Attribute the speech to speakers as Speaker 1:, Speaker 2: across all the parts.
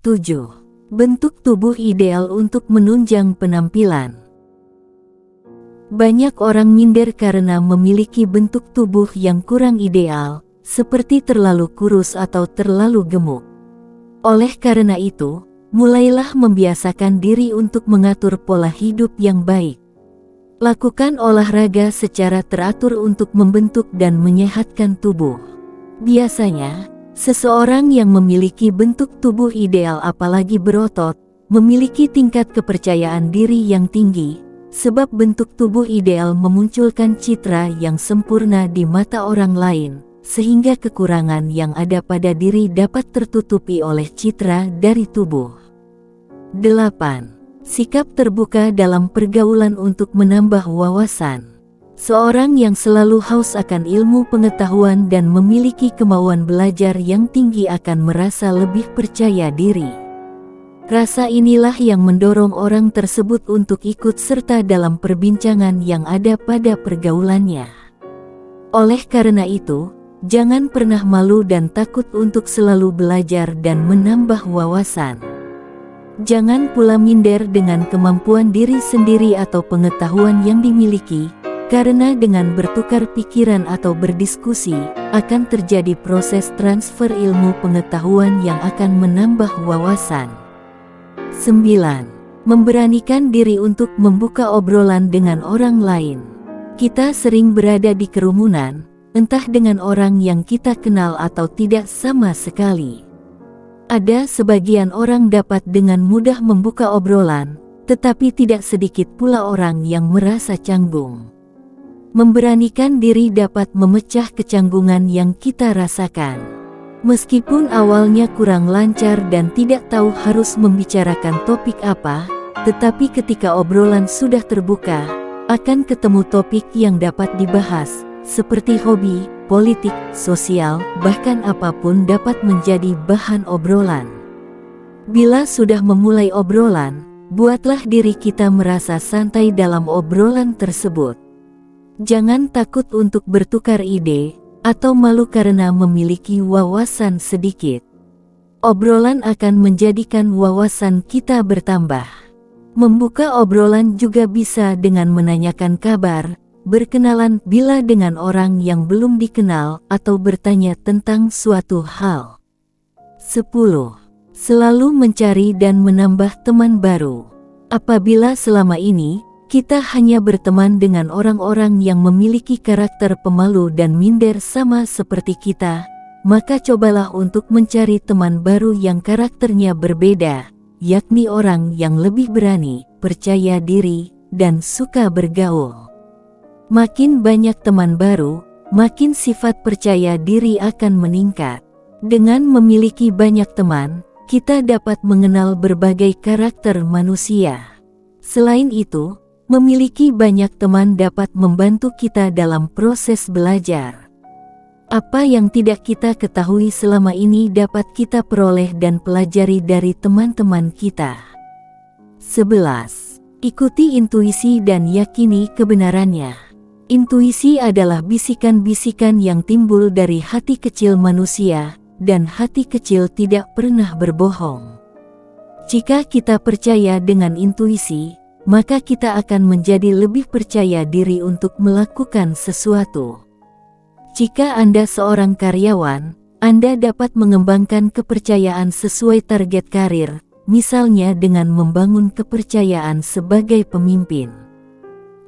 Speaker 1: 7. Bentuk tubuh ideal untuk menunjang penampilan. Banyak orang minder karena memiliki bentuk tubuh yang kurang ideal, seperti terlalu kurus atau terlalu gemuk. Oleh karena itu, mulailah membiasakan diri untuk mengatur pola hidup yang baik. Lakukan olahraga secara teratur untuk membentuk dan menyehatkan tubuh. Biasanya, seseorang yang memiliki bentuk tubuh ideal apalagi berotot, memiliki tingkat kepercayaan diri yang tinggi, sebab bentuk tubuh ideal memunculkan citra yang sempurna di mata orang lain, sehingga kekurangan yang ada pada diri dapat tertutupi oleh citra dari tubuh. 8. Sikap terbuka dalam pergaulan untuk menambah wawasan. Seorang yang selalu haus akan ilmu pengetahuan dan memiliki kemauan belajar yang tinggi akan merasa lebih percaya diri. Rasa inilah yang mendorong orang tersebut untuk ikut serta dalam perbincangan yang ada pada pergaulannya. Oleh karena itu, jangan pernah malu dan takut untuk selalu belajar dan menambah wawasan. Jangan pula minder dengan kemampuan diri sendiri atau pengetahuan yang dimiliki, karena dengan bertukar pikiran atau berdiskusi, akan terjadi proses transfer ilmu pengetahuan yang akan menambah wawasan. 9. Memberanikan diri untuk membuka obrolan dengan orang lain. Kita sering berada di kerumunan, entah dengan orang yang kita kenal atau tidak sama sekali. Ada sebagian orang dapat dengan mudah membuka obrolan, tetapi tidak sedikit pula orang yang merasa canggung. Memberanikan diri dapat memecah kecanggungan yang kita rasakan. Meskipun awalnya kurang lancar dan tidak tahu harus membicarakan topik apa, tetapi ketika obrolan sudah terbuka, akan ketemu topik yang dapat dibahas, seperti hobi, politik, sosial, bahkan apapun dapat menjadi bahan obrolan. Bila sudah memulai obrolan, buatlah diri kita merasa santai dalam obrolan tersebut. Jangan takut untuk bertukar ide, atau malu karena memiliki wawasan sedikit. Obrolan akan menjadikan wawasan kita bertambah. Membuka obrolan juga bisa dengan menanyakan kabar, berkenalan bila dengan orang yang belum dikenal, atau bertanya tentang suatu hal. 10. Selalu mencari dan menambah teman baru. Apabila selama ini kita hanya berteman dengan orang-orang yang memiliki karakter pemalu dan minder sama seperti kita, maka cobalah untuk mencari teman baru yang karakternya berbeda, yakni orang yang lebih berani, percaya diri, dan suka bergaul. Makin banyak teman baru, makin sifat percaya diri akan meningkat. Dengan memiliki banyak teman, kita dapat mengenal berbagai karakter manusia. Selain itu, memiliki banyak teman dapat membantu kita dalam proses belajar. Apa yang tidak kita ketahui selama ini dapat kita peroleh dan pelajari dari teman-teman kita. 11. Ikuti intuisi dan yakini kebenarannya. Intuisi adalah bisikan-bisikan yang timbul dari hati kecil manusia, dan hati kecil tidak pernah berbohong. Jika kita percaya dengan intuisi, maka kita akan menjadi lebih percaya diri untuk melakukan sesuatu. Jika Anda seorang karyawan, Anda dapat mengembangkan kepercayaan sesuai target karir, misalnya dengan membangun kepercayaan sebagai pemimpin.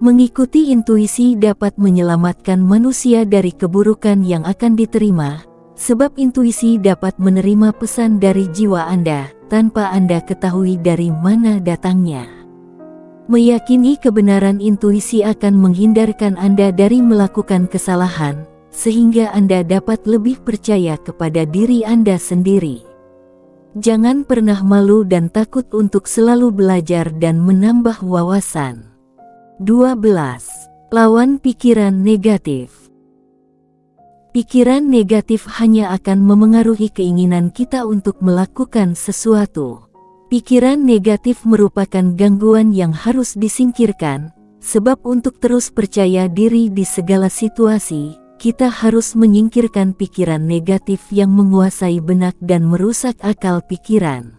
Speaker 1: Mengikuti intuisi dapat menyelamatkan manusia dari keburukan yang akan diterima, sebab intuisi dapat menerima pesan dari jiwa Anda, tanpa Anda ketahui dari mana datangnya. Meyakini kebenaran intuisi akan menghindarkan Anda dari melakukan kesalahan, sehingga Anda dapat lebih percaya kepada diri Anda sendiri. Jangan pernah malu dan takut untuk selalu belajar dan menambah wawasan. 12. Lawan pikiran negatif. Pikiran negatif hanya akan memengaruhi keinginan kita untuk melakukan sesuatu. Pikiran negatif merupakan gangguan yang harus disingkirkan, sebab untuk terus percaya diri di segala situasi, kita harus menyingkirkan pikiran negatif yang menguasai benak dan merusak akal pikiran.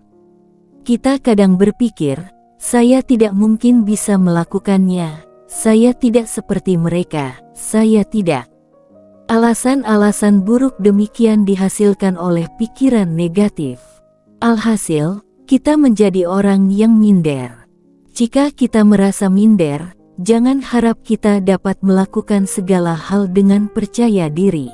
Speaker 1: Kita kadang berpikir, saya tidak mungkin bisa melakukannya, saya tidak seperti mereka, saya tidak. Alasan-alasan buruk demikian dihasilkan oleh pikiran negatif. Alhasil, kita menjadi orang yang minder. Jika kita merasa minder, jangan harap kita dapat melakukan segala hal dengan percaya diri.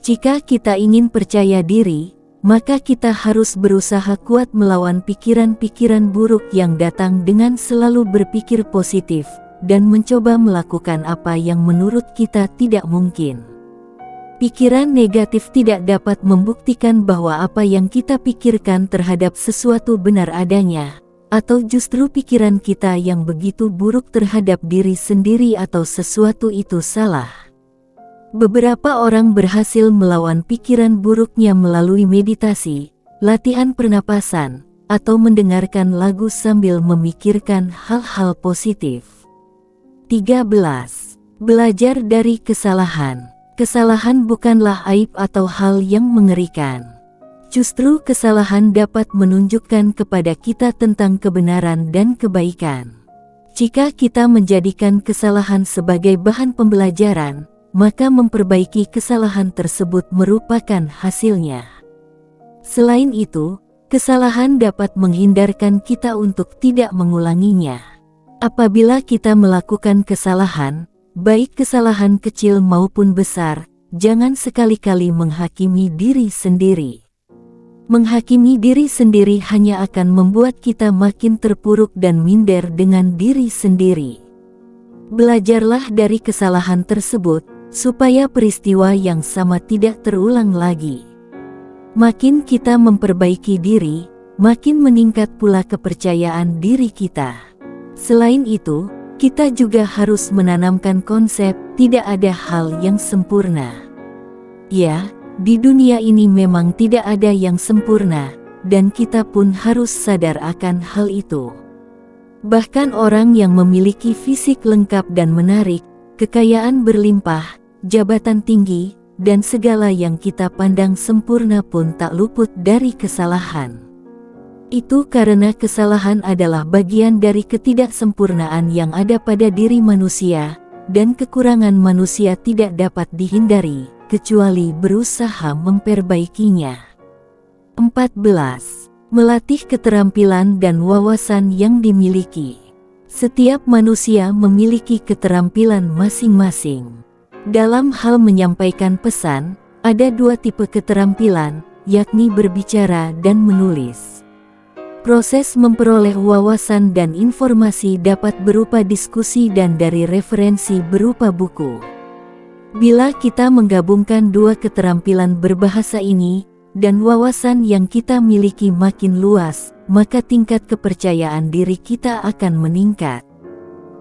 Speaker 1: Jika kita ingin percaya diri, maka kita harus berusaha kuat melawan pikiran-pikiran buruk yang datang dengan selalu berpikir positif dan mencoba melakukan apa yang menurut kita tidak mungkin. Pikiran negatif tidak dapat membuktikan bahwa apa yang kita pikirkan terhadap sesuatu benar adanya, atau justru pikiran kita yang begitu buruk terhadap diri sendiri atau sesuatu itu salah. Beberapa orang berhasil melawan pikiran buruknya melalui meditasi, latihan pernapasan, atau mendengarkan lagu sambil memikirkan hal-hal positif. 13. Belajar dari kesalahan. Kesalahan bukanlah aib atau hal yang mengerikan. Justru kesalahan dapat menunjukkan kepada kita tentang kebenaran dan kebaikan. Jika kita menjadikan kesalahan sebagai bahan pembelajaran, maka memperbaiki kesalahan tersebut merupakan hasilnya. Selain itu, kesalahan dapat menghindarkan kita untuk tidak mengulanginya. Apabila kita melakukan kesalahan, baik kesalahan kecil maupun besar, jangan sekali-kali menghakimi diri sendiri. Menghakimi diri sendiri hanya akan membuat kita makin terpuruk dan minder dengan diri sendiri. Belajarlah dari kesalahan tersebut, supaya peristiwa yang sama tidak terulang lagi. Makin kita memperbaiki diri, makin meningkat pula kepercayaan diri kita. Selain itu, kita juga harus menanamkan konsep tidak ada hal yang sempurna. Ya, di dunia ini memang tidak ada yang sempurna, dan kita pun harus sadar akan hal itu. Bahkan orang yang memiliki fisik lengkap dan menarik, kekayaan berlimpah, jabatan tinggi, dan segala yang kita pandang sempurna pun tak luput dari kesalahan. Itu karena kesalahan adalah bagian dari ketidaksempurnaan yang ada pada diri manusia, dan kekurangan manusia tidak dapat dihindari, kecuali berusaha memperbaikinya. 14. Melatih keterampilan dan wawasan yang dimiliki. Setiap manusia memiliki keterampilan masing-masing. Dalam hal menyampaikan pesan, ada dua tipe keterampilan, yakni berbicara dan menulis. Proses memperoleh wawasan dan informasi dapat berupa diskusi dan dari referensi berupa buku. Bila kita menggabungkan dua keterampilan berbahasa ini, dan wawasan yang kita miliki makin luas, maka tingkat kepercayaan diri kita akan meningkat.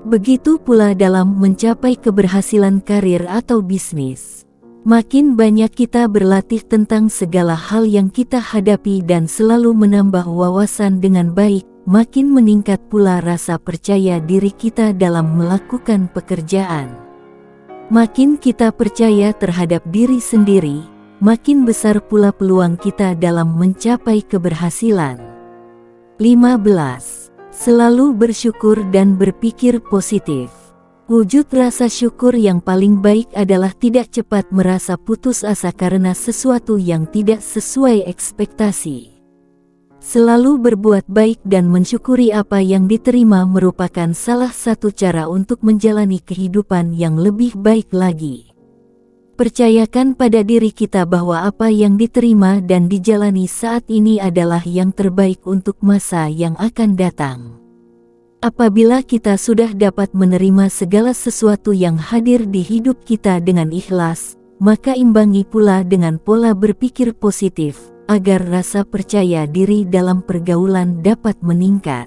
Speaker 1: Begitu pula dalam mencapai keberhasilan karir atau bisnis. Makin banyak kita berlatih tentang segala hal yang kita hadapi dan selalu menambah wawasan dengan baik, makin meningkat pula rasa percaya diri kita dalam melakukan pekerjaan. Makin kita percaya terhadap diri sendiri, makin besar pula peluang kita dalam mencapai keberhasilan. 15. Selalu bersyukur dan berpikir positif. Wujud rasa syukur yang paling baik adalah tidak cepat merasa putus asa karena sesuatu yang tidak sesuai ekspektasi. Selalu berbuat baik dan mensyukuri apa yang diterima merupakan salah satu cara untuk menjalani kehidupan yang lebih baik lagi. Percayakan pada diri kita bahwa apa yang diterima dan dijalani saat ini adalah yang terbaik untuk masa yang akan datang. Apabila kita sudah dapat menerima segala sesuatu yang hadir di hidup kita dengan ikhlas, maka imbangi pula dengan pola berpikir positif, agar rasa percaya diri dalam pergaulan dapat meningkat.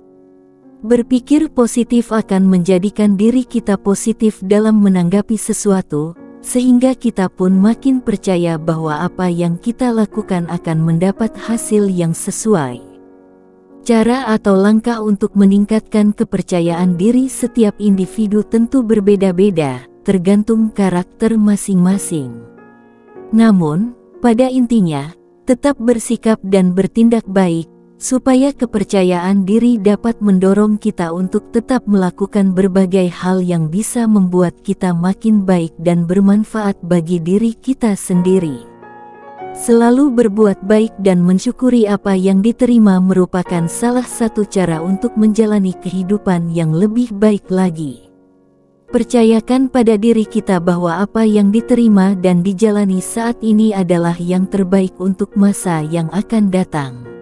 Speaker 1: Berpikir positif akan menjadikan diri kita positif dalam menanggapi sesuatu, sehingga kita pun makin percaya bahwa apa yang kita lakukan akan mendapat hasil yang sesuai. Cara atau langkah untuk meningkatkan kepercayaan diri setiap individu tentu berbeda-beda, tergantung karakter masing-masing. Namun, pada intinya, tetap bersikap dan bertindak baik, supaya kepercayaan diri dapat mendorong kita untuk tetap melakukan berbagai hal yang bisa membuat kita makin baik dan bermanfaat bagi diri kita sendiri. Selalu berbuat baik dan mensyukuri apa yang diterima merupakan salah satu cara untuk menjalani kehidupan yang lebih baik lagi. Percayakan pada diri kita bahwa apa yang diterima dan dijalani saat ini adalah yang terbaik untuk masa yang akan datang.